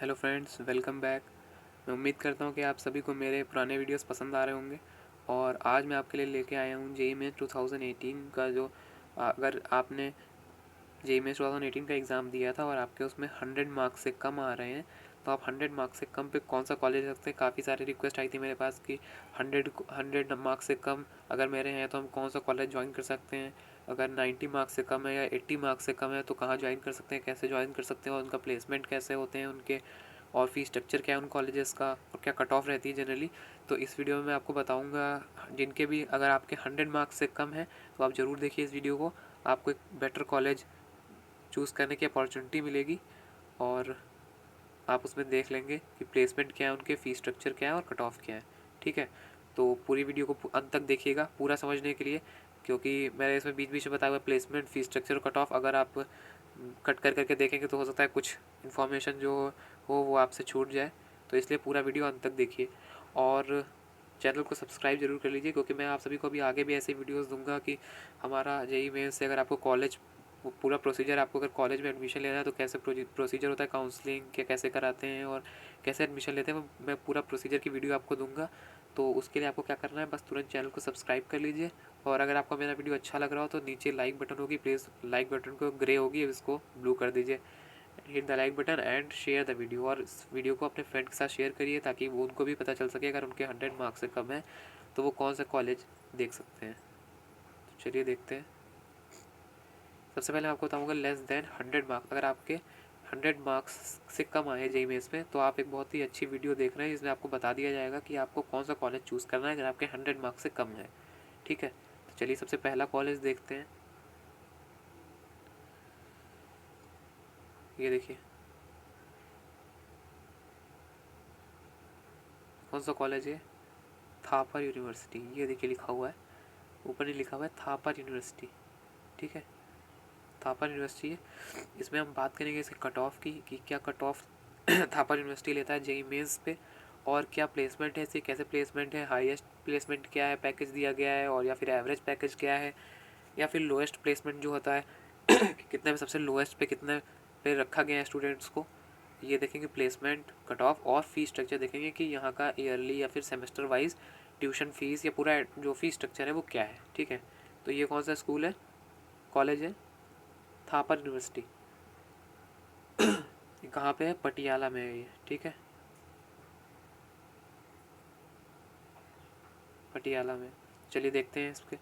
Hello friends, welcome back. मैं उम्मीद करता हूँ कि आप सभी को मेरे पुराने वीडियोस पसंद आ रहे होंगे। और आज मैं आपके लिए लेके आया हूँ जेईई मेंस 2018 का जो अगर आपने जेईई मेंस 2018 का एग्ज़ाम दिया था और आपके उसमें 100 मार्क्स से कम आ रहे हैं, तो आप 100 मार्क्स से कम पे कौन सा कॉलेज रखते हैं। काफ़ी सारी रिक्वेस्ट आई थी मेरे पास कि 100 मार्क्स से कम अगर मेरे हैं तो हम कौन सा कॉलेज ज्वाइन कर सकते हैं, अगर 90 मार्क्स से कम है या 80 मार्क्स से कम है तो कहाँ ज्वाइन कर सकते हैं, कैसे ज्वाइन कर सकते हैं और उनका प्लेसमेंट कैसे होते हैं उनके, और फीस स्ट्रक्चर क्या है उन कॉलेजेस का, और क्या कट ऑफ रहती है जनरली। तो इस वीडियो में मैं आपको बताऊंगा जिनके भी अगर आपके 100 मार्क्स से कम है तो आप ज़रूर देखिए इस वीडियो को। आपको एक बेटर कॉलेज चूज़ करने की अपॉर्चुनिटी मिलेगी और आप उसमें देख लेंगे कि प्लेसमेंट क्या है, उनके फ़ीस स्ट्रक्चर क्या है और कट ऑफ क्या है। ठीक है, तो पूरी वीडियो को अंत तक देखिएगा पूरा समझने के लिए, क्योंकि मैंने इसमें बीच बीच में बताया हुआ प्लेसमेंट, फ़ीस स्ट्रक्चर और कट ऑफ अगर आप कट कर करके देखेंगे तो हो सकता है कुछ इन्फॉर्मेशन जो हो वो आपसे छूट जाए। तो इसलिए पूरा वीडियो अंत तक देखिए और चैनल को सब्सक्राइब जरूर कर लीजिए, क्योंकि मैं आप सभी को अभी आगे भी ऐसे वीडियोस दूंगा कि हमारा जेईई मेंस से अगर आपको कॉलेज पूरा प्रोसीजर, आपको अगर कॉलेज में एडमिशन लेना है तो कैसे प्रोसीजर होता है, काउंसलिंग के कैसे कराते हैं और कैसे एडमिशन लेते हैं, मैं पूरा प्रोसीजर की वीडियो आपको दूंगा। तो उसके लिए आपको क्या करना है, बस तुरंत चैनल को सब्सक्राइब कर लीजिए। और अगर आपको मेरा वीडियो अच्छा लग रहा हो तो नीचे लाइक बटन होगी, प्लीज़ लाइक बटन को ग्रे होगी, इसको ब्लू कर दीजिए। Hit the like button and share the video, और इस वीडियो को अपने फ्रेंड के साथ शेयर करिए ताकि वो उनको भी पता चल सके अगर उनके 100 मार्क्स से कम है तो वो कौन सा कॉलेज देख सकते हैं। तो चलिए देखते हैं। सबसे पहले मैं आपको बताऊंगा लेस देन 100 मार्क्स। अगर आपके 100 मार्क्स से कम आए जेईई मेंस में तो आप एक बहुत ही अच्छी वीडियो देख रहे हैं जिसमें आपको बता दिया जाएगा कि आपको कौन सा कॉलेज चूज़ करना है अगर आपके 100 मार्क्स से कम है। ठीक है, तो चलिए सबसे पहला कॉलेज देखते हैं। ये देखिए कौन सा कॉलेज है, थापर यूनिवर्सिटी। ये देखिए लिखा हुआ है, ऊपर नहीं लिखा हुआ है थापर यूनिवर्सिटी। ठीक है, थापर यूनिवर्सिटी है। इसमें हम बात करेंगे इसके कट ऑफ की कि क्या कट ऑफ थापर यूनिवर्सिटी लेता है जेईई मेंस पे, और क्या प्लेसमेंट है, इससे कैसे प्लेसमेंट है, हाईएस्ट प्लेसमेंट क्या है, पैकेज दिया गया है, और या फिर एवरेज पैकेज क्या है, या फिर लोएस्ट प्लेसमेंट जो होता है कितने में सबसे लोएस्ट पे कितने पे रखा गया है स्टूडेंट्स को। ये देखेंगे प्लेसमेंट, कट ऑफ और फीस स्ट्रक्चर देखेंगे कि यहाँ का ईयरली या फिर सेमेस्टर वाइज ट्यूशन फीस या पूरा जो फीस स्ट्रक्चर है वो क्या है। ठीक है, तो ये कौन सा स्कूल है, कॉलेज है, थापर यूनिवर्सिटी। कहाँ पे है, पटियाला में है ये। ठीक है, पटियाला में। चलिए देखते हैं इसके,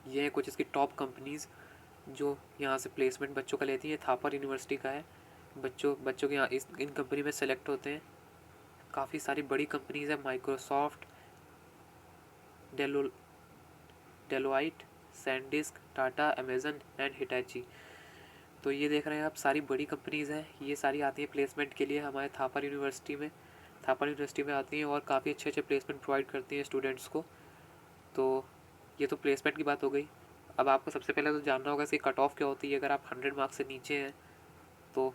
ये है कुछ इसकी टॉप कंपनीज़ जो यहाँ से प्लेसमेंट बच्चों का लेती है। थापर यूनिवर्सिटी का है, बच्चों के यहाँ इन कंपनी में सेलेक्ट होते हैं। काफ़ी सारी बड़ी कंपनीज़ है, माइक्रोसॉफ्ट, डेलो Deloitte, SanDisk, Tata, Amazon and Hitachi. तो ये देख रहे हैं आप, सारी बड़ी कंपनीज़ हैं, ये सारी आती हैं प्लेसमेंट के लिए हमारे थापर यूनिवर्सिटी में। थापर यूनिवर्सिटी में आती हैं और काफ़ी अच्छे अच्छे प्लेसमेंट प्रोवाइड करती हैं स्टूडेंट्स को। तो ये तो प्लेसमेंट की बात हो गई। अब आपको सबसे पहले तो जानना होगा इसकी कट ऑफ क्या होती है। अगर आप 100 मार्क्स से नीचे हैं तो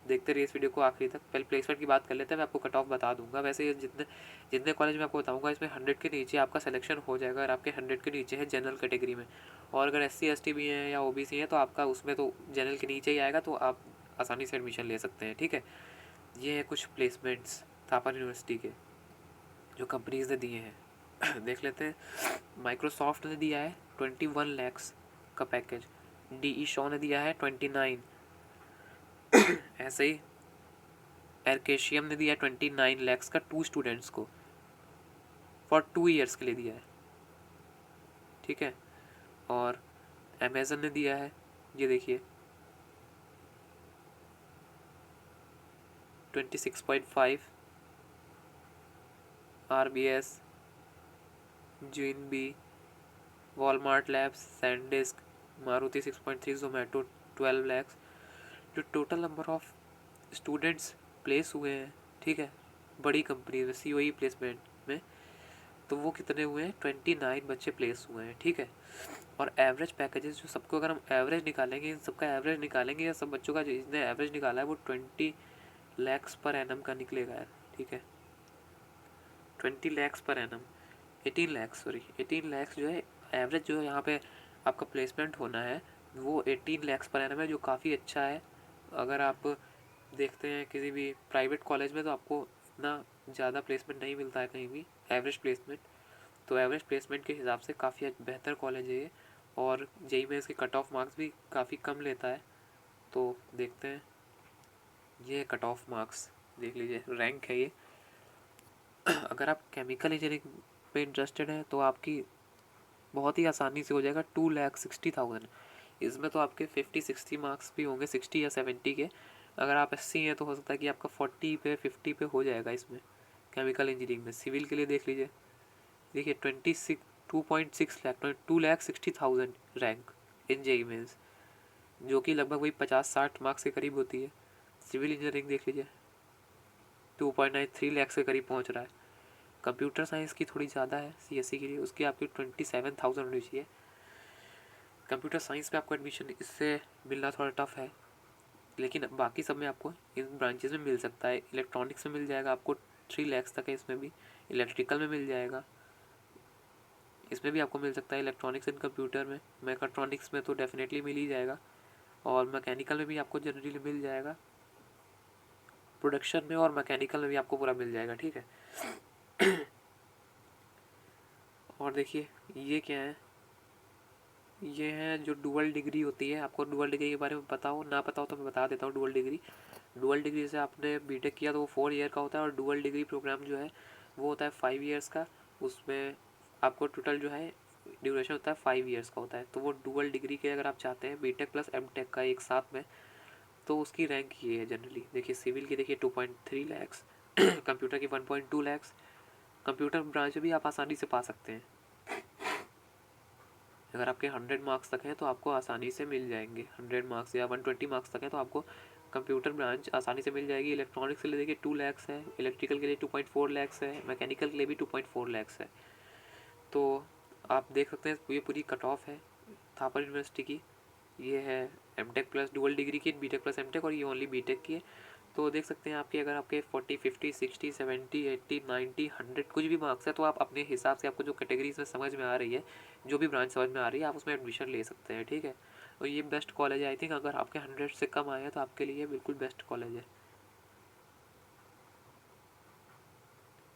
देखते रहिए इस वीडियो को आखिरी तक। पहले प्लेसमेंट की बात कर लेते हैं, मैं आपको कट ऑफ बता दूंगा। वैसे ये जितने जितने कॉलेज मैं आपको बताऊंगा इसमें 100 के नीचे आपका सिलेक्शन हो जाएगा अगर आपके 100 के नीचे है जनरल कैटेगरी में। और अगर SC ST भी हैं या OBC हैं तो आपका उसमें तो जनरल के नीचे ही आएगा, तो आप आसानी से एडमिशन ले सकते हैं। ठीक है, ये है कुछ प्लेसमेंट्स थापर यूनिवर्सिटी के जो कंपनीज ने दिए हैं देख लेते हैं। माइक्रोसॉफ्ट ने दिया है 21 लैक्स का पैकेज, DE शॉ ने दिया है 29, ऐसे ही एरकेशियम ने दिया है 29 लैक्स का 2 स्टूडेंट्स को फॉर 2 ईयर्स के लिए दिया है। ठीक है, और अमेजन ने दिया है, ये देखिए 26.5, RBS, JNB, Walmart labs, SanDisk, Maruti 6.3, Zomato 12 lakhs. जो total number of students place हुए हैं, ठीक है, बड़ी कंपनी में COE प्लेसमेंट में, तो वो कितने हुए हैं, 29 बच्चे प्लेस हुए हैं। ठीक है, और एवरेज पैकेजेस जो सबको अगर हम एवरेज निकालेंगे, इन सबका एवरेज निकालेंगे या सब बच्चों का जिसने एवरेज निकाला है वो 20 लैक्स पर एनम का निकलेगा। ठीक है, 20 लैक्स पर एनम, 18 लैक्स जो है एवरेज, जो यहाँ पे आपका प्लेसमेंट होना है वो 18 लैक्स पर एनम है, जो काफ़ी अच्छा है। अगर आप देखते हैं किसी भी प्राइवेट कॉलेज में तो आपको इतना ज़्यादा प्लेसमेंट नहीं मिलता है कहीं भी, एवरेज प्लेसमेंट। तो एवरेज प्लेसमेंट के हिसाब से काफ़ी बेहतर कॉलेज है ये, और जेई में इसके कट ऑफ मार्क्स भी काफ़ी कम लेता है। तो देखते हैं, ये कट ऑफ मार्क्स देख लीजिए, रैंक है ये। अगर आप केमिकल इंजीनियरिंग में इंटरेस्टेड हैं तो आपकी बहुत ही आसानी से हो जाएगा 2,60,000। इसमें तो आपके 50-60 मार्क्स भी होंगे, 60 या 70 के। अगर आप एससी हैं तो हो सकता है कि आपका 40 पे 50 पे हो जाएगा इसमें, केमिकल इंजीनियरिंग में। सिविल के लिए देख लीजिए, देखिए 2.6 lakh 2,60,000 rank in JEE Mains, जो कि लगभग वही 50-60 मार्क्स के करीब होती है। सिविल इंजीनियरिंग देख लीजिए 2.93 लाख के करीब पहुंच रहा है। कंप्यूटर साइंस की थोड़ी ज़्यादा है सीएससी के लिए, उसकी आपकी 27,000 होनी चाहिए। कंप्यूटर साइंस में आपको एडमिशन इससे मिलना थोड़ा टफ है, लेकिन बाकी सब में आपको इन ब्रांचेज में मिल सकता है। इलेक्ट्रॉनिक्स में मिल जाएगा आपको 3 लाख तक है, इसमें भी। इलेक्ट्रिकल में मिल जाएगा, इसमें भी आपको मिल सकता है। इलेक्ट्रॉनिक्स एंड कंप्यूटर में, मैकाट्रॉनिक्स में तो डेफिनेटली मिल ही जाएगा, और मैकेनिकल में भी आपको जनरली मिल जाएगा। प्रोडक्शन में और मैकेनिकल में भी आपको पूरा मिल जाएगा, ठीक है। और देखिए ये क्या है, ये है जो डुअल डिग्री होती है। आपको डुअल डिग्री के बारे में पता हो ना पता हो तो मैं बता देता हूँ। डुअल डिग्री से आपने बीटेक किया तो वो 4 ईयर का होता है, और डुअल डिग्री प्रोग्राम जो है वो होता है 5 ईयर्स का। उसमें आपको टोटल जो है ड्यूरेशन होता है 5 ईयर्स का होता है। तो वो डुअल डिग्री के अगर आप चाहते हैं बीटेक प्लस एमटेक का एक साथ में, तो उसकी रैंक ये है जनरली। देखिए सिविल की देखिए 2.3 लैक्स, कंप्यूटर की 1.2 लैक्स। कंप्यूटर ब्रांच भी आप आसानी से पा सकते हैं, अगर आपके 100 मार्क्स तक हैं तो आपको आसानी से मिल जाएंगे। 100 मार्क्स या 120 मार्क्स तक हैं तो आपको कंप्यूटर ब्रांच आसानी से मिल जाएगी। इलेक्ट्रॉनिक्स के लिए देखिए 2 लैक्स है, इलेक्ट्रिकल के लिए 2.4 लैक्स है, मैकेनिकल के लिए भी 2.4 लैक्स है। तो आप देख सकते हैं ये पूरी कट ऑफ है थापर यूनिवर्सिटी की। ये है एमटेक प्लस डुअल डिग्री की, बीटेक प्लस एमटेक, और ये ओनली बीटेक की है। तो देख सकते हैं आपके अगर आपके 40, 50, 60, 70, 80, 90, 100 कुछ भी मार्क्स है तो आप अपने हिसाब से, आपको जो कैटेगरीज में समझ में आ रही है, जो भी ब्रांच समझ में आ रही है, आप उसमें एडमिशन ले सकते हैं, ठीक है। और ये बेस्ट कॉलेज है आई थिंक। अगर आपके 100 से कम आए हैं तो आपके लिए बिल्कुल बेस्ट कॉलेज है,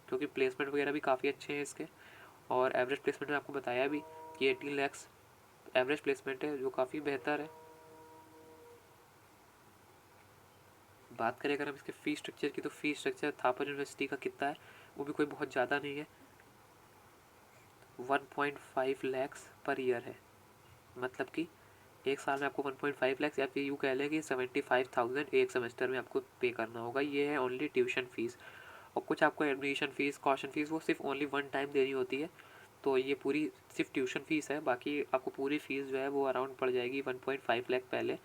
क्योंकि प्लेसमेंट वगैरह भी काफ़ी अच्छे हैं इसके। और एवरेज प्लेसमेंट में आपको बताया भी कि 18 लैक्स एवरेज प्लेसमेंट है, जो काफ़ी बेहतर है। बात करें अगर हम इसके फ़ी स्ट्रक्चर की, तो फ़ी स्ट्रक्चर थापर यूनिवर्सिटी का कितना है, वो भी कोई बहुत ज़्यादा नहीं है। 1.5 लैक्स पर ईयर है, मतलब कि एक साल में आपको 1.5 लैक्स, या फिर यूँ कह लें कि 75,000 एक सेमेस्टर में आपको पे करना होगा। ये है ओनली ट्यूशन फ़ीस। और कुछ आपको एडमिशन फ़ीस, कॉशन फ़ीस, वो सिर्फ ओनली 1 टाइम देनी होती है। तो ये पूरी सिर्फ ट्यूशन फ़ीस है, बाकी आपको पूरी फ़ीस जो है वो अराउंड पड़ जाएगी 1.5 लाख पहले,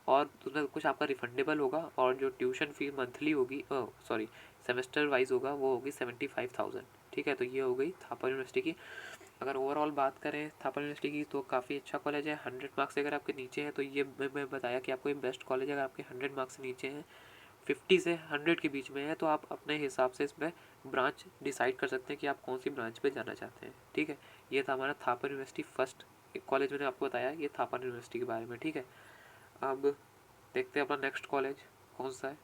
और उसमें कुछ आपका रिफंडेबल होगा। और जो ट्यूशन फ़ी मंथली होगी, सॉरी सेमेस्टर वाइज होगा, वो होगी 75,000, ठीक है। तो ये हो गई थापर यूनिवर्सिटी की। अगर ओवरऑल बात करें थापर यूनिवर्सिटी की, तो काफ़ी अच्छा कॉलेज है। 100 मार्क्स अगर आपके नीचे हैं तो ये मैं बताया कि आपको ये बेस्ट कॉलेज है। अगर आपके 100 मार्क्स से नीचे हैं, 50 से 100 के बीच में है, तो आप अपने हिसाब से इसमें ब्रांच डिसाइड कर सकते हैं कि आप कौन सी ब्रांच पे जाना चाहते हैं, ठीक है। ये था हमारा थापर यूनिवर्सिटी फर्स्ट कॉलेज, मैंने आपको बताया ये थापर यूनिवर्सिटी के बारे में, ठीक है। अब देखते हैं अपना नेक्स्ट कॉलेज कौन सा है।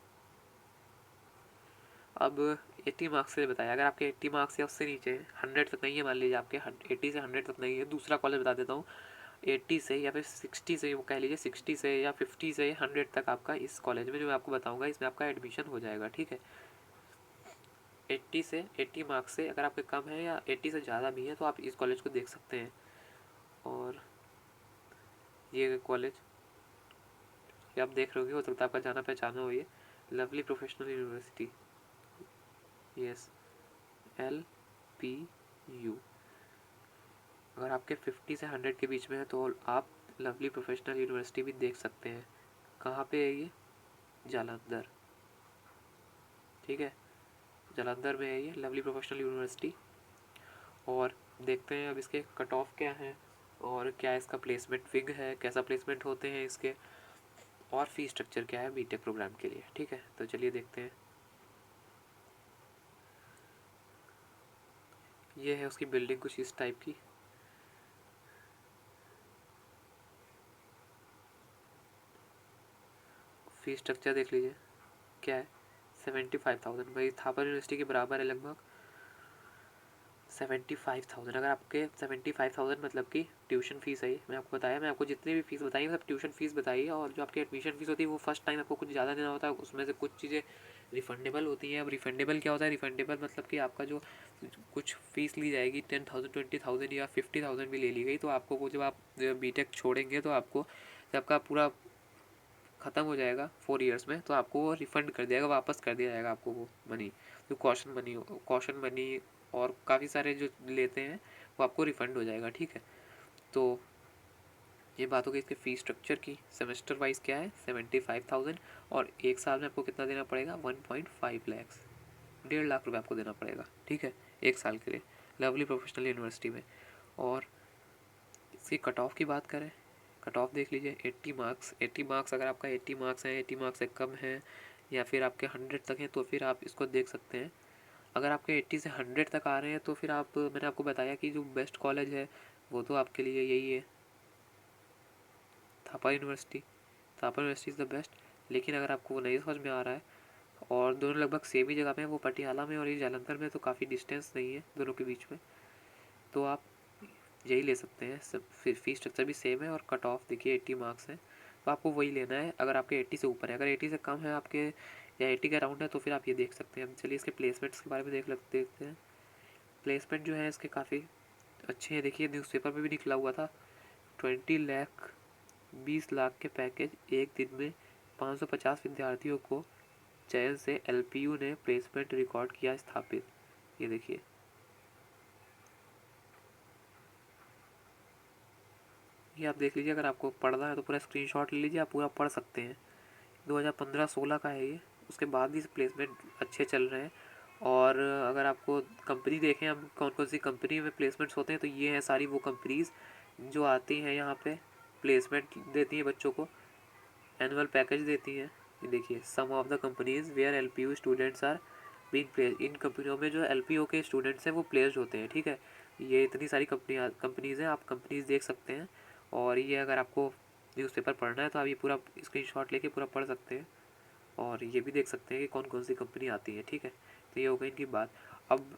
अब 80 मार्क्स से बताया, अगर आपके 80 मार्क्स या उससे नीचे हैं, 100 तक नहीं है, मान लीजिए आपके 80 से 100 तक नहीं है, दूसरा कॉलेज बता देता हूँ। 80 से या फिर 60 से, वो कह लीजिए 60 से या 50 से 100 तक आपका इस कॉलेज में, जो मैं आपको बताऊँगा, इसमें आपका एडमिशन हो जाएगा, ठीक है। 80 से 80 मार्क्स से अगर आपके कम है या 80 से ज़्यादा भी है तो आप इस कॉलेज को देख सकते हैं। और ये कॉलेज ये आप देख रहे होगे, हो सकता है आपका जाना पहचाना हो, ये lovely professional university, yes, LPU। अगर आपके 50 से 100 के बीच में है तो आप लवली प्रोफेशनल यूनिवर्सिटी भी देख सकते हैं। कहाँ पे है ये? जालंधर, ठीक है, जालंधर में है ये लवली प्रोफेशनल यूनिवर्सिटी। और देखते हैं अब इसके कट ऑफ क्या है, और क्या इसका प्लेसमेंट फिग है, कैसा प्लेसमेंट होते हैं इसके, और फी स्ट्रक्चर क्या है बीटेक प्रोग्राम के लिए, ठीक है। तो चलिए देखते हैं। ये है उसकी बिल्डिंग कुछ इस टाइप की। फी स्ट्रक्चर देख लीजिए क्या है 75,000। भाई थापर यूनिवर्सिटी के बराबर है लगभग 75,000। अगर आपके 75,000 मतलब कि ट्यूशन फ़ीस है, मैं आपको बताया, मैं आपको जितनी भी फ़ीस बताई सब ट्यूशन फ़ीस बताई है। और जो आपकी एडमिशन फ़ीस होती है वो फर्स्ट टाइम आपको कुछ ज़्यादा देना होता है, उसमें से कुछ चीज़ें रिफंडेबल होती हैं। अब रिफंडेबल क्या होता है? रिफंडेबल मतलब कि आपका जो कुछ फ़ीस ली जाएगी 10,000 20,000 या 50,000 भी ले ली गई, तो आपको वो जब आप बीटेक छोड़ेंगे तो आपको जब आपका पूरा ख़त्म हो जाएगा 4 ईयर्स में, तो आपको वो रिफ़ंड कर दिया जाएगा, वापस कर दिया जाएगा आपको वो मनी, जो कॉशन मनी और काफ़ी सारे जो लेते हैं वो आपको रिफ़ंड हो जाएगा। ठीक है, तो ये बात हो गई इसके फ़ीस स्ट्रक्चर की। सेमेस्टर वाइज क्या है 75,000 और एक साल में आपको कितना देना पड़ेगा 1.5 लैक्स, 1.5 लाख रुपये आपको देना पड़ेगा। ठीक है, एक साल के लिए लवली प्रोफेशनल यूनिवर्सिटी में। और इसकी कट ऑफ की बात करें, कट ऑफ देख लीजिए 80 मार्क्स। 80 मार्क्स अगर आपका 80 मार्क्स हैं, 80 मार्क्स से कम है या फिर आपके 100 तक हैं तो फिर आप इसको देख सकते हैं। अगर आपके 80 से 100 तक आ रहे हैं तो फिर आप, मैंने आपको बताया कि जो बेस्ट कॉलेज है वो तो आपके लिए यही है Thapa university. Thapa university is the best. लेकिन अगर आपको वो नहीं समझ में आ रहा है और दोनों लगभग सेम ही जगह पे है, वो पटियाला में और ये जालंधर में, तो काफ़ी डिस्टेंस नहीं है दोनों के बीच में, तो आप यही ले सकते हैं। सब फिर फीस स्ट्रक्चर भी सेम है और कट ऑफ देखिए 80 मार्क्स है, तो आपको वही लेना है अगर आपके 80 से ऊपर है। अगर 80 से कम है आपके या 80 के अराउंड है तो फिर आप ये देख सकते हैं। अब चलिए इसके प्लेसमेंट्स के बारे में देखते हैं। प्लेसमेंट जो है इसके काफ़ी अच्छे हैं। देखिए न्यूज़पेपर में भी निकला हुआ था 20 लाख 20 लाख के पैकेज, एक दिन में 550 विद्यार्थियों को चयन से LPU ने प्लेसमेंट रिकॉर्ड किया स्थापित। ये देखिए, ये आप देख लीजिए। अगर आपको पढ़ना है तो पूरा स्क्रीनशॉट ले लीजिए, आप पूरा पढ़ सकते हैं। 2015-16 का है ये, उसके बाद भी प्लेसमेंट अच्छे चल रहे हैं। और अगर आपको कंपनी देखें हम कौन कौन सी कंपनी में प्लेसमेंट्स होते हैं, तो ये हैं सारी वो कंपनीज़ जो आती हैं यहाँ पे प्लेसमेंट देती हैं बच्चों को, एनुअल पैकेज देती हैं। ये देखिए, some of the companies where LPU students are being placed. इन कंपनियों में जो LPU के स्टूडेंट्स हैं वो प्लेस्ड होते हैं। ठीक है, ये इतनी सारी कंपनीज़ हैं, आप कंपनीज़ देख सकते हैं। और ये अगर आपको न्यूज़पेपर पढ़ना है तो आप ये पूरा स्क्रीनशॉट लेके पूरा पढ़ सकते हैं और ये भी देख सकते हैं कि कौन कौन सी कंपनी आती है। ठीक है, तो ये हो गई इनकी बात। अब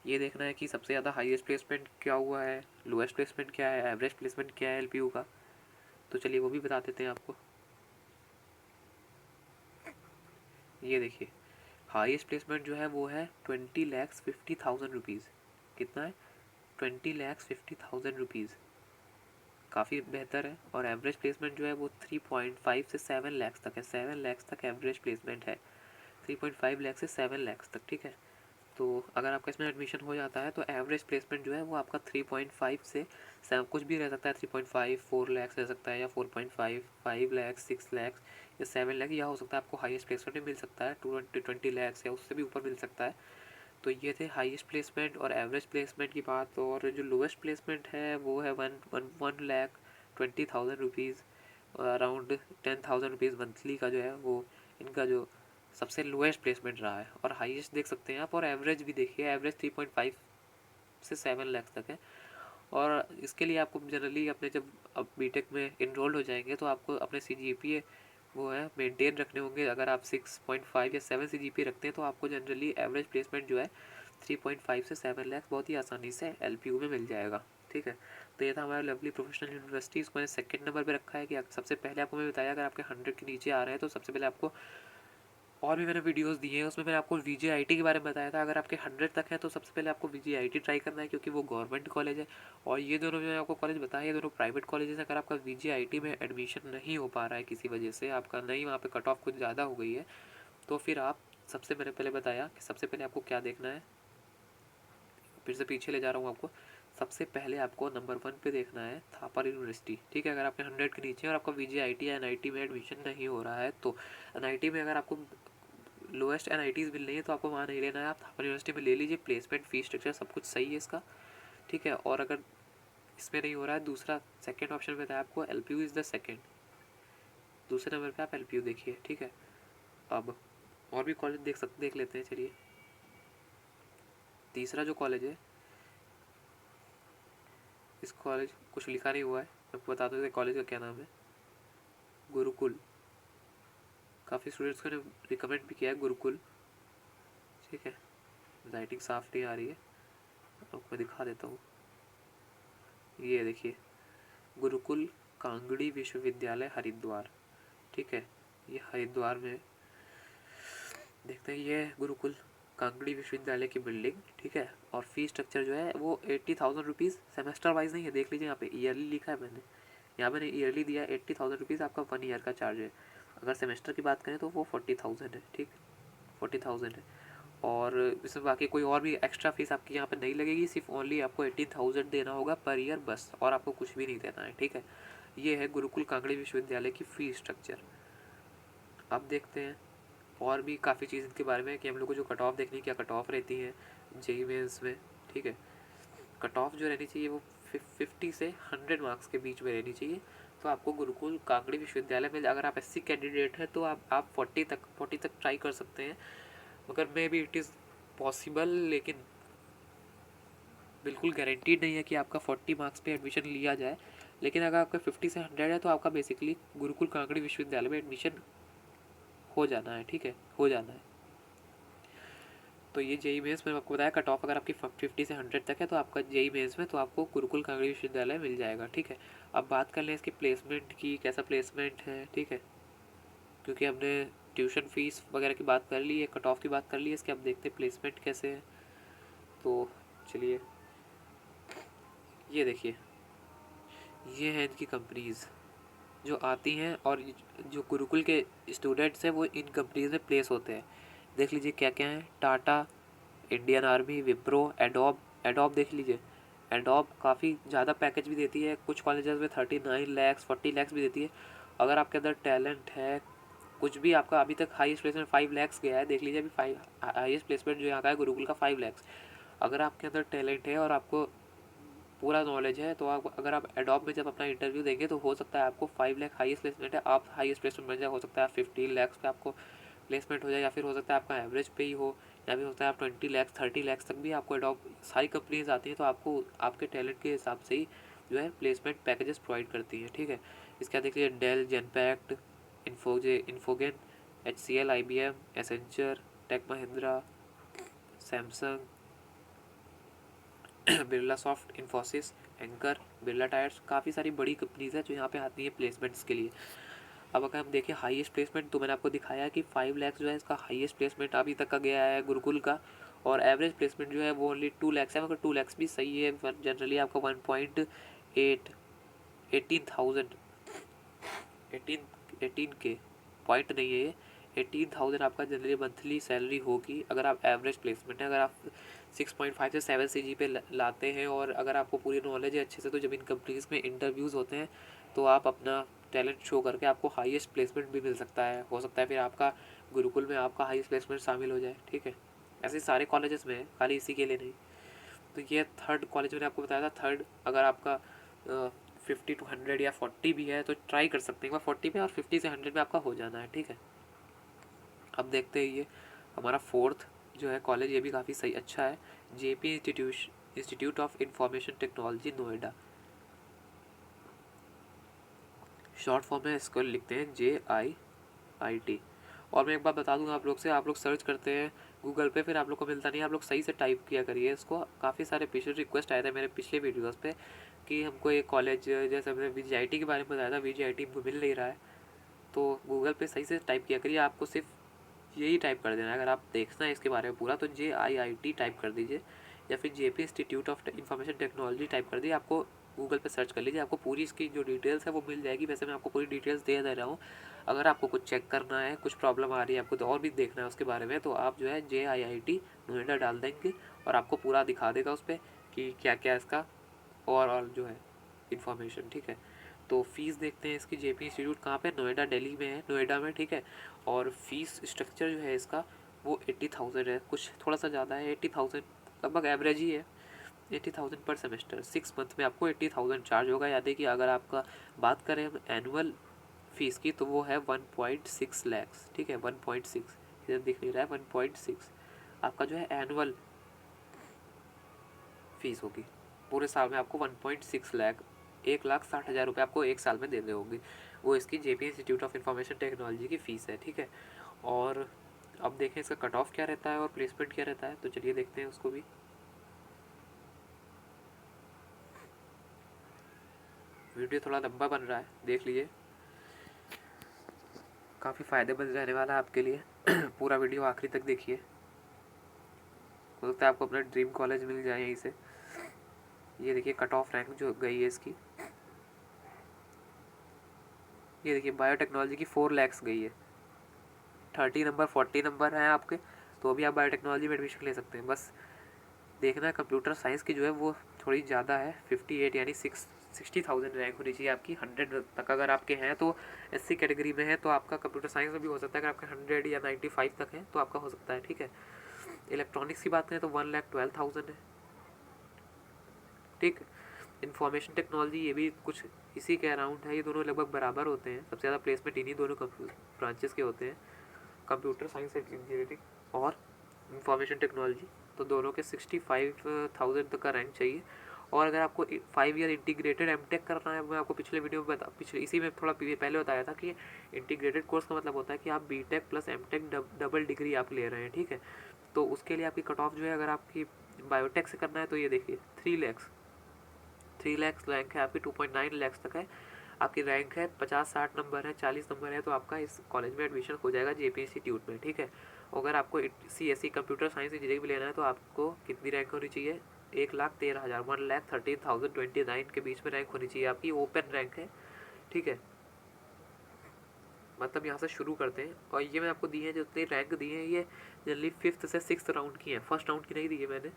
ये देखना है कि सबसे ज़्यादा हाईएस्ट प्लेसमेंट क्या हुआ है, लोएस्ट प्लेसमेंट क्या है, एवरेज प्लेसमेंट क्या है LPU का, तो चलिए वो भी बता देते हैं आपको। ये देखिए, हाईएस्ट प्लेसमेंट जो है वो है 20,50,000 रुपीज़। कितना है 20,50,000 रुपीज़, काफ़ी बेहतर है। और एवरेज प्लेसमेंट जो है वो 3.5 से 7 लाख तक है। 7 लाख तक एवरेज प्लेसमेंट है, 3.5 लाख से 7 लाख तक। ठीक है, तो अगर आपका इसमें एडमिशन हो जाता है तो एवरेज प्लेसमेंट जो है वो आपका 3.5 से 7 कुछ भी रह सकता है, 3.5 4 लाख रह सकता है या 4.5 5 लाख 6 लाख या 7 लाख, या हो सकता है आपको हाईएस्ट प्लेसमेंट भी मिल सकता है 20 लाख या उससे भी ऊपर मिल सकता है। तो ये थे हाईएस्ट प्लेसमेंट और एवरेज प्लेसमेंट की बात। और जो लोएस्ट प्लेसमेंट है वो है 1,20,000 रुपीज़, अराउंड 10,000 रुपीज़ मंथली का जो है वो इनका जो सबसे लोएस्ट प्लेसमेंट रहा है। और हाईएस्ट देख सकते हैं आप, और एवरेज भी देखिए, एवरेज 3.5 से 7 लाख तक है। और इसके लिए आपको जनरली अपने जब अब बीटेक में इनरोल हो जाएंगे तो आपको अपने CGPA वो है मेंटेन रखने होंगे। अगर आप 6.5 या 7 CGPA रखते हैं तो आपको जनरली एवरेज प्लेसमेंट जो है 3.5 से 7 लाख बहुत ही आसानी से LPU में मिल जाएगा। ठीक है, तो ये था हमारा लवली प्रोफेशनल यूनिवर्सिटी। इसको मैंने सेकंड नंबर पे रखा है कि सबसे पहले आपको मैं बताया अगर आपके 100 के नीचे आ रहे हैं तो सबसे पहले आपको, और भी मैंने वीडियोस दिए हैं उसमें मैंने आपको VJIT के बारे में बताया था। अगर आपके 100 तक है तो सबसे पहले आपको VJIT ट्राई करना है क्योंकि वो गवर्नमेंट कॉलेज है। और ये दोनों जो मैं आपको कॉलेज बताया ये दोनों प्राइवेट कॉलेजेस हैं। अगर आपका VJIT में एडमिशन नहीं हो पा रहा है किसी वजह से, आपका नहीं, वहाँ पे कट ऑफ कुछ ज़्यादा हो गई है, तो फिर आप, सबसे मैंने पहले बताया कि सबसे पहले आपको क्या देखना है, फिर से पीछे ले जा रहा हूँ आपको। सबसे पहले आपको नंबर 1 पे देखना है थापर यूनिवर्सिटी। ठीक है, अगर आपके 100 के नीचे और आपका VJIT या NIT में एडमिशन नहीं हो रहा है, तो NIT में अगर आपको लोएस्ट NITs मिल रही है तो आपको वहाँ नहीं लेना है, आप थापर यूनिवर्सिटी में ले लीजिए। प्लेसमेंट फीस स्ट्रक्चर सब कुछ सही है इसका। ठीक है, और अगर इसमें नहीं हो रहा है, दूसरा सेकंड ऑप्शन बताया आपको, LPU इज़ द सेकंड, दूसरे नंबर पे आप LPU देखिए। ठीक है, अब और भी कॉलेज देख लेते हैं। चलिए, तीसरा जो कॉलेज है, इस कॉलेज कुछ लिखा नहीं हुआ है, मैं आपको बता दूँ कॉलेज का क्या नाम है, गुरुकुल। काफ़ी स्टूडेंट्स को रिकमेंड भी किया है गुरुकुल, ठीक है। राइटिंग साफ नहीं आ रही है, आपको मैं दिखा देता हूँ। ये देखिए, गुरुकुल कांगड़ी विश्वविद्यालय हरिद्वार, ठीक है, ये हरिद्वार में देखते हैं। ये गुरुकुल कांगड़ी विश्वविद्यालय की बिल्डिंग, ठीक है। और फीस स्ट्रक्चर जो है वो 80,000 रुपीज़, सेमेस्टर वाइज नहीं है, देख लीजिए यहाँ पे ईयरली लिखा है मैंने, यहाँ मैंने ईयरली दिया है 80,000 रुपीज़ आपका 1 ईयर का चार्ज है। अगर सेमेस्टर की बात करें तो वो 40,000 है, ठीक, 40,000 है। और इसमें बाकी कोई और भी एक्स्ट्रा फीस आपकी यहाँ पे नहीं लगेगी, सिर्फ ओनली आपको 18,000 देना होगा पर ईयर बस, और आपको कुछ भी नहीं देना है, ठीक है। ये है गुरुकुल कांगड़ी विश्वविद्यालय की फीस स्ट्रक्चर। अब देखते हैं और भी काफ़ी चीज़ इनके बारे में कि हम लोग को जो कट ऑफ देखनी, क्या कट ऑफ रहती है जेई मेंस में, ठीक है। कट ऑफ जो रहनी चाहिए वो 50 से 100 मार्क्स के बीच में रहनी चाहिए। तो आपको गुरुकुल कांगड़ी विश्वविद्यालय में अगर आप एससी कैंडिडेट हैं तो आप 40 तक ट्राई कर सकते हैं, मगर may be it is possible, लेकिन बिल्कुल गारंटीड नहीं है कि आपका 40 मार्क्स पे एडमिशन लिया जाए। लेकिन अगर आपका 50 से 100 है तो आपका बेसिकली गुरुकुल कांगड़ी विश्वविद्यालय में एडमिशन हो जाना है, ठीक है, हो जाना है। तो ये जेई मेंस मैंने आपको बताया, कट ऑफ अगर आपकी 50 से 100 तक है तो आपका जेई मेंस में तो आपको गुरुकुल कांगड़ी विश्वविद्यालय मिल जाएगा, ठीक है। अब बात कर लें इसकी प्लेसमेंट की, कैसा प्लेसमेंट है, ठीक है, क्योंकि हमने ट्यूशन फीस वगैरह की बात कर ली है, कट ऑफ की बात कर ली है, इसके अब देखते हैं प्लेसमेंट कैसे है। तो चलिए, ये देखिए, ये हैं इनकी कंपनीज़ जो आती हैं, और जो गुरुकुल के स्टूडेंट्स हैं वो इन कंपनीज़ में प्लेस होते हैं। देख लीजिए क्या क्या है, Tata, Indian army, Wipro, adobe. Adobe देख लीजिए, एडोब काफ़ी ज़्यादा पैकेज भी देती है, कुछ कॉलेजेस में 39 लैक्स 40 लैक्स भी देती है। अगर आपके अंदर टैलेंट है, कुछ भी, आपका अभी तक हाईएस्ट प्लेसमेंट 5 लैक्स गया है, देख लीजिए अभी हाईएस्ट प्लेसमेंट जो यहाँ का है गुरुकुल का 5 लैक्स। अगर आपके अंदर टैलेंट है और आपको पूरा नॉलेज है तो आप, अगर आप एडोब में जब अपना इंटरव्यू देंगे तो हो सकता है आपको 5 लाख हाईएस्ट प्लेसमेंट है, आप हाईएस्ट प्लेसमेंट बन जाए, हो सकता है 15 लैक्स पे आपको प्लेसमेंट हो जाए, या फिर हो सकता है आपका एवरेज पे ही हो, या फिर हो सकता है आप 20 लैक्स 30 लैक्स तक भी आपको एडोब, सारी कंपनीज आती हैं तो आपको आपके टैलेंट के हिसाब से ही जो है प्लेसमेंट पैकेजेस प्रोवाइड करती है, ठीक है। इसके बाद देखिए Dell, Genpact, Infogain, HCL, IBM, Accenture, Tech Mahindra, Samsung, Birlasoft, Infosys, Anchor, Birla Tyres, काफ़ी सारी बड़ी कंपनीज़ हैं जो यहाँ पे आती हैं प्लेसमेंट्स के लिए। अब अगर हम देखें हाईएस्ट प्लेसमेंट, तो मैंने आपको दिखाया कि 5 लैक्स जो है इसका हाईएस्ट प्लेसमेंट अभी तक का गया है गुरुकुल का, और एवरेज प्लेसमेंट जो है वो ओनली 2 लैक्स है, मगर 2 लैक्स भी सही है, पर जनरली आपका 18 18 के पॉइंट नहीं है ये, 18,000 आपका जनरली मंथली सैलरी होगी अगर आप एवरेज प्लेसमेंट है। अगर आप 6.5 से 7 CG पे लाते हैं और अगर आपको पूरी नॉलेज है अच्छे से, तो जब इन कंपनीज़ में इंटरव्यूज़ होते हैं तो आप अपना टैलेंट शो करके आपको हाईएस्ट प्लेसमेंट भी मिल सकता है, हो सकता है फिर आपका गुरुकुल में आपका हाईएस्ट प्लेसमेंट शामिल हो जाए, ठीक है। ऐसे सारे कॉलेजेस में है, खाली इसी के लिए नहीं। तो ये थर्ड कॉलेज मैंने आपको बताया था, थर्ड अगर आपका 50 to 100 या 40 भी है तो ट्राई कर सकते हैं, एक बार 40 में और 50 से 100 में आपका हो जाना है, ठीक है। अब देखते हैं ये हमारा फोर्थ जो है कॉलेज, ये भी काफ़ी सही अच्छा है, JP institute of information technology Noida, short form में इसको लिखते हैं JIIT। और मैं एक बात बता दूं आप लोग से, आप लोग सर्च करते हैं गूगल पे, फिर आप लोग को मिलता नहीं, आप लोग सही से टाइप किया करिए इसको। काफ़ी सारे पिछले रिक्वेस्ट आए थे मेरे पिछले वीडियोज़ पे कि हमको एक कॉलेज, जैसे हमने VGIT के बारे में बताया था, VGIT मिल नहीं रहा है, तो गूगल पे सही से टाइप किया करिए। आपको सिर्फ यही टाइप कर देना है, अगर आप देखना है इसके बारे में पूरा तो JIIT टाइप कर दीजिए, या फिर JP institute of information technology type कर दीजिए, आपको गूगल पे सर्च कर लीजिए, आपको पूरी इसकी जो डिटेल्स है वो मिल जाएगी। वैसे मैं आपको पूरी डिटेल्स दे रहा हूँ, अगर आपको कुछ चेक करना है, कुछ प्रॉब्लम आ रही है आपको तो और भी देखना है उसके बारे में, तो आप जो है JIIT नोएडा डाल देंगे और आपको पूरा दिखा देगा उस पर कि क्या क्या इसका और जो है इन्फॉर्मेशन, ठीक है। तो फीस देखते हैं इसकी, JP इंस्टीट्यूट कहाँ पे, नोएडा दिल्ली में है, नोएडा में, ठीक है। और फीस स्ट्रक्चर जो है इसका वो 80,000 है, कुछ थोड़ा सा ज़्यादा है, 80,000 लगभग एवरेज ही है, 80,000 पर सेमेस्टर। 6 मंथ में आपको 80,000 चार्ज होगा। याद है कि अगर आपका बात करें हम एनुअल फीस की तो वो है 1.6 लैक्स, ठीक है, 1.6, इधर दिख नहीं रहा है, 1.6 आपका जो है एनुअल फीस होगी। पूरे साल में आपको 1.6 लाख, 1,60,000 रुपये आपको एक साल में देने होंगे। वो इसकी JP institute of information technology की फ़ीस है, ठीक है। और अब देखें इसका कट ऑफ क्या रहता है और प्लेसमेंट क्या रहता है, तो चलिए देखते हैं उसको भी। वीडियो थोड़ा लंबा बन रहा है, देख लीजिए, काफ़ी फ़ायदेमंद रहने वाला है आपके लिए। पूरा वीडियो आखिरी तक देखिए, हो सकता है आपको अपना ड्रीम कॉलेज मिल जाए यहीं से। ये देखिए कट ऑफ रैंक जो गई है इसकी, ये देखिए बायोटेक्नोलॉजी की 4 lakhs गई है। 30 नंबर 40 नंबर हैं आपके, तो भी आप बायोटेक्नोलॉजी में एडमिशन ले सकते हैं। बस देखना है कंप्यूटर साइंस की जो है वो थोड़ी ज़्यादा है, 58 यानी 60,000 रैंक होनी चाहिए आपकी। 100 तक अगर आपके हैं तो SC कैटेगरी में है तो आपका कंप्यूटर साइंस में भी हो सकता है। अगर आपके 100 या 95 तक है तो आपका हो सकता है, ठीक है। इलेक्ट्रॉनिक्स की बात करें तो 1,12,000 है, ठीक। इंफॉर्मेशन टेक्नोलॉजी ये भी कुछ इसी के अराउंड है, ये दोनों लगभग बराबर होते हैं। सबसे ज़्यादा प्लेसमेंट इन्हीं दोनों ब्रांचेस के होते हैं, कंप्यूटर साइंस एंड इंजीनियरिंग और इंफॉर्मेशन टेक्नोलॉजी। तो दोनों के 65,000 तक का रैंक चाहिए। और अगर आपको 5 ईयर इंटीग्रेटेड एमटेक करना है, मैं आपको पिछले वीडियो में इसी में थोड़ा पहले बताया था कि इंटीग्रेटेड कोर्स का मतलब होता है कि आप BTech plus MTech double degree आप ले रहे हैं, ठीक है। तो उसके लिए आपकी कट ऑफ जो है, अगर आपकी बायोटेक से करना है तो ये देखिए 3 lakhs रैंक है आपकी, 2.9 lakhs तक है आपकी रैंक है। 50-60 नंबर है, 40 नंबर है तो आपका इस कॉलेज में एडमिशन हो जाएगा जेपी इंस्टीट्यूट में, ठीक है। अगर आपको CSE कंप्यूटर साइंस इंजीनियरिंग भी लेना है तो आपको कितनी रैंक होनी चाहिए, 1,13,000 1,13,029 के बीच में रैंक होनी चाहिए आपकी, ओपन रैंक है, ठीक है। मतलब यहाँ से शुरू करते हैं। और ये मैं आपको दी है, जो इतनी रैंक दी है ये जनरली 5th से 6th राउंड की है, फर्स्ट राउंड की नहीं दी है मैंने।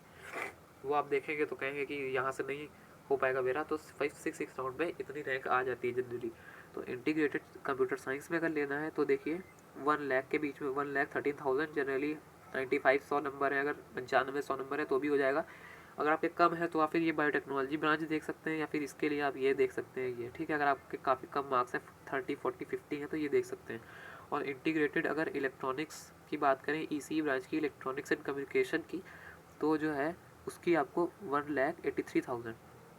वो आप देखेंगे तो कहेंगे कि यहाँ से नहीं हो पाएगा मेरा, तो 5-6 राउंड में इतनी रैंक आ जाती है जनरली। तो इंटीग्रेटेड कंप्यूटर साइंस में अगर लेना है तो देखिए 1 लाख के बीच में, 1,13,000 जनरली 95-100 नंबर है, अगर 95-100 नंबर है तो भी हो जाएगा। अगर आपके कम है तो आप फिर ये बायोटेक्नोलॉजी ब्रांच देख सकते हैं, या फिर इसके लिए आप ये देख सकते हैं, ये ठीक है। अगर आपके काफ़ी कम मार्क्स हैं 30, 40, 50 हैं तो ये देख सकते हैं। और इंटीग्रेटेड अगर इलेक्ट्रॉनिक्स की बात करें, ECE ब्रांच की, इलेक्ट्रॉनिक्स एंड कम्युनिकेशन की, तो जो है उसकी आपको 1,83,000,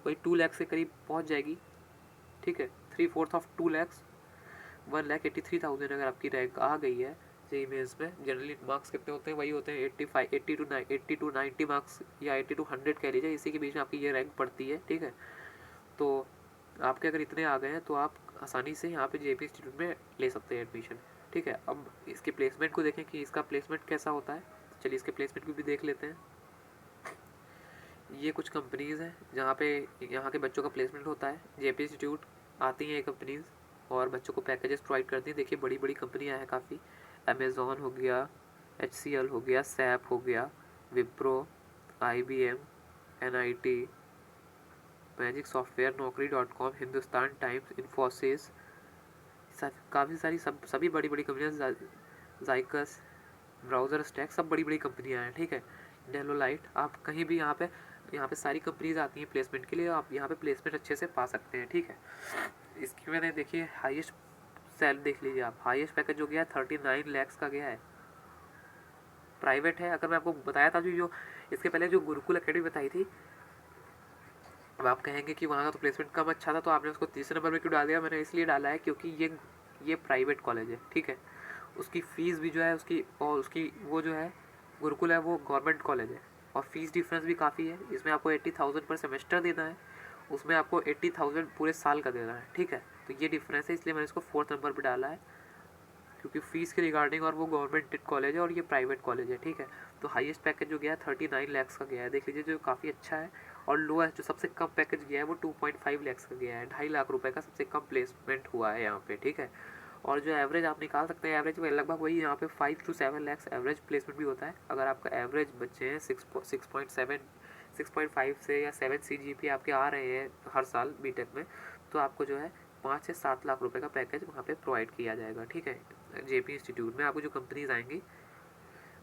वही 2 लाख के करीब पहुंच जाएगी, ठीक है। 3/4 ऑफ 2 lakhs, 1,83,000 अगर आपकी रैंक आ गई है जेईई मेंस में। जनरली मार्क्स कितने होते हैं, वही होते हैं 85, 80 टू 90 मार्क्स, या 80 to 100 कह लीजिए, इसी के बीच में आपकी ये रैंक पड़ती है, ठीक है। तो आपके अगर इतने आ गए हैं तो आप आसानी से यहाँ पे जेपी इंस्टीट्यूट में ले सकते हैं एडमिशन, ठीक है। अब इसके प्लेसमेंट को देखें कि इसका प्लेसमेंट कैसा होता है, चलिए इसके प्लेसमेंट को भी देख लेते हैं। ये कुछ कंपनीज़ हैं जहाँ पे यहाँ के बच्चों का प्लेसमेंट होता है। जेपी इंस्टीट्यूट आती हैं ये कंपनीज़ और बच्चों को पैकेजेस प्रोवाइड करती हैं। देखिए बड़ी बड़ी कंपनियाँ हैं काफ़ी, अमेज़ॉन हो गया, HCL हो गया, सैप हो गया, Wipro, IBM, NIT, magic software, Naukri.com, Hindustan times, Infosys, काफ़ी सारी सभी बड़ी बड़ी कंपनियाँ, जाइकस, ब्राउज़र स्टैक, सब बड़ी बड़ी कंपनियाँ हैं, ठीक है। डेलोलाइट, आप कहीं भी यहाँ पे सारी कंपनीज आती हैं प्लेसमेंट के लिए, आप यहाँ पे प्लेसमेंट अच्छे से पा सकते हैं, ठीक है। इसकी मैंने देखिए हाईएस्ट सैल देख लीजिए आप, हाईएस्ट पैकेज जो गया है 39 lakhs का गया है, प्राइवेट है। अगर मैं आपको बताया था जो इसके पहले जो गुरुकुल अकेडमी बताई थी, अब आप कहेंगे कि वहाँ का तो प्लेसमेंट कम अच्छा था तो आपने उसको तीसरे नंबर पर क्यों डाल दिया। मैंने इसलिए डाला है क्योंकि ये प्राइवेट कॉलेज है, ठीक है। उसकी फ़ीस भी जो है उसकी वो जो है गुरुकुल है वो गवर्नमेंट कॉलेज है, और फीस डिफरेंस भी काफ़ी है। इसमें आपको 80,000 पर सेमेस्टर देना है, उसमें आपको 80,000 पूरे साल का देना है, ठीक है। तो ये डिफरेंस है, इसलिए मैंने इसको 4th नंबर पर डाला है, क्योंकि फ़ीस के रिगार्डिंग, और वो गवर्नमेंट कॉलेज है और ये प्राइवेट कॉलेज है, ठीक है। तो हाईएस्ट पैकेज जो गया है 39 lakhs का गया है, देख लीजिए, जो काफ़ी अच्छा है। और लोएस्ट जो सबसे कम पैकेज गया है वो 2.5 lakhs का गया है, 2.5 लाख रुपए का सबसे कम प्लेसमेंट हुआ है यहाँ पे, ठीक है। और जो एवरेज आप निकाल सकते हैं, एवरेज में लगभग वही यहाँ पे 5 to 7 lakhs एवरेज प्लेसमेंट भी होता है। अगर आपका एवरेज बच्चे हैं 6.7, 6.5 से या 7 CGPA आपके आ रहे हैं हर साल बीटेक में, तो आपको जो है 5 से 7 लाख रुपए का पैकेज वहाँ पे प्रोवाइड किया जाएगा, ठीक है। जेपी इंस्टीट्यूट में आपको जो कंपनीज आएंगी,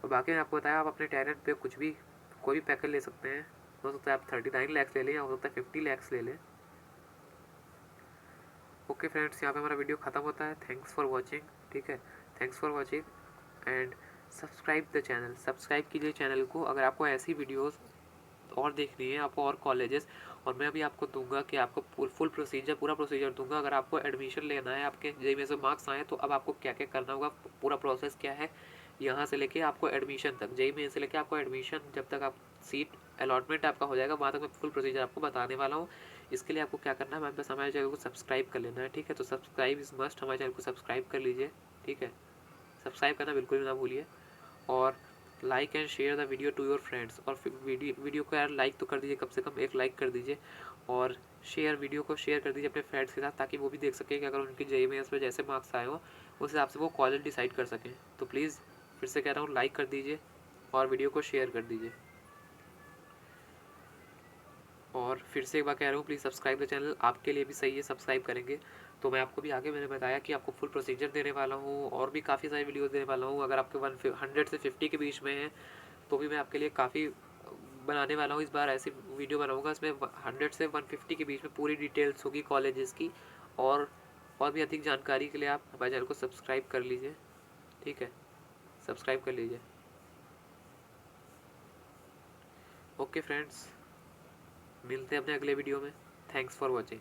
और बाकी मैं आपको बताया आप अपने टैलेंट पे कुछ भी कोई भी पैकेज ले सकते हैं। हो सकता है आप 39 lakhs ले लें, या हो सकता है 50 lakhs ले लें। ओके फ्रेंड्स, यहाँ पे हमारा वीडियो ख़त्म होता है। थैंक्स फॉर वॉचिंग, ठीक है। Thanks for watching and subscribe the channel, subscribe कीजिए चैनल को। अगर आपको ऐसी वीडियोस और देखनी है, आपको और कॉलेजेस और मैं अभी आपको दूंगा कि आपको फुल प्रोसीजर, पूरा प्रोसीजर दूंगा। अगर आपको एडमिशन लेना है, आपके जेईई में से मार्क्स आए, तो अब आपको क्या क्या करना होगा, पूरा प्रोसेस क्या है यहाँ से लेके आपको एडमिशन तक, जेईई में से लेके आपको एडमिशन, जब तक आप सीट अलॉटमेंट आपका हो जाएगा वहाँ तक मैं फुल प्रोसीजर आपको बताने वाला हूँ। इसके लिए आपको क्या करना है, बस हमारे चैनल को सब्सक्राइब कर लेना है, ठीक है। तो सब्सक्राइब इज़ मस्ट, हमारे चैनल को सब्सक्राइब कर लीजिए, ठीक है। सब्सक्राइब करना बिल्कुल भी ना भूलिए, और like and share the video to your friends. और वीडियो को यार लाइक तो कर दीजिए, कम से कम एक लाइक कर दीजिए, और वीडियो को शेयर कर दीजिए अपने फ्रेंड्स के साथ, ताकि वो भी देख सकें कि अगर उनकी जेईई मेंस में जैसे मार्क्स आए हो उस हिसाब से वो कॉलेज डिसाइड कर सकें। तो प्लीज़ फिर से कह रहा हूँ, लाइक कर दीजिए और वीडियो को शेयर कर दीजिए। और फिर से एक बार कह रहा हूँ, प्लीज़ सब्सक्राइब द चैनल, आपके लिए भी सही है, सब्सक्राइब करेंगे तो मैं आपको भी आगे मैंने बताया कि आपको फुल प्रोसीजर देने वाला हूँ, और भी काफ़ी सारी वीडियोस देने वाला हूँ। अगर आपके 100 से 50 के बीच में है तो भी मैं आपके लिए काफ़ी बनाने वाला हूँ। इस बार ऐसी वीडियो बनाऊँगा, इसमें 100 से 150 के बीच में पूरी डिटेल्स होगी कॉलेजेस की, और भी अधिक जानकारी के लिए आप हमारे चैनल को सब्सक्राइब कर लीजिए, ठीक है। सब्सक्राइब कर लीजिए। ओके फ्रेंड्स, मिलते हैं अपने अगले वीडियो में। Thanks for watching.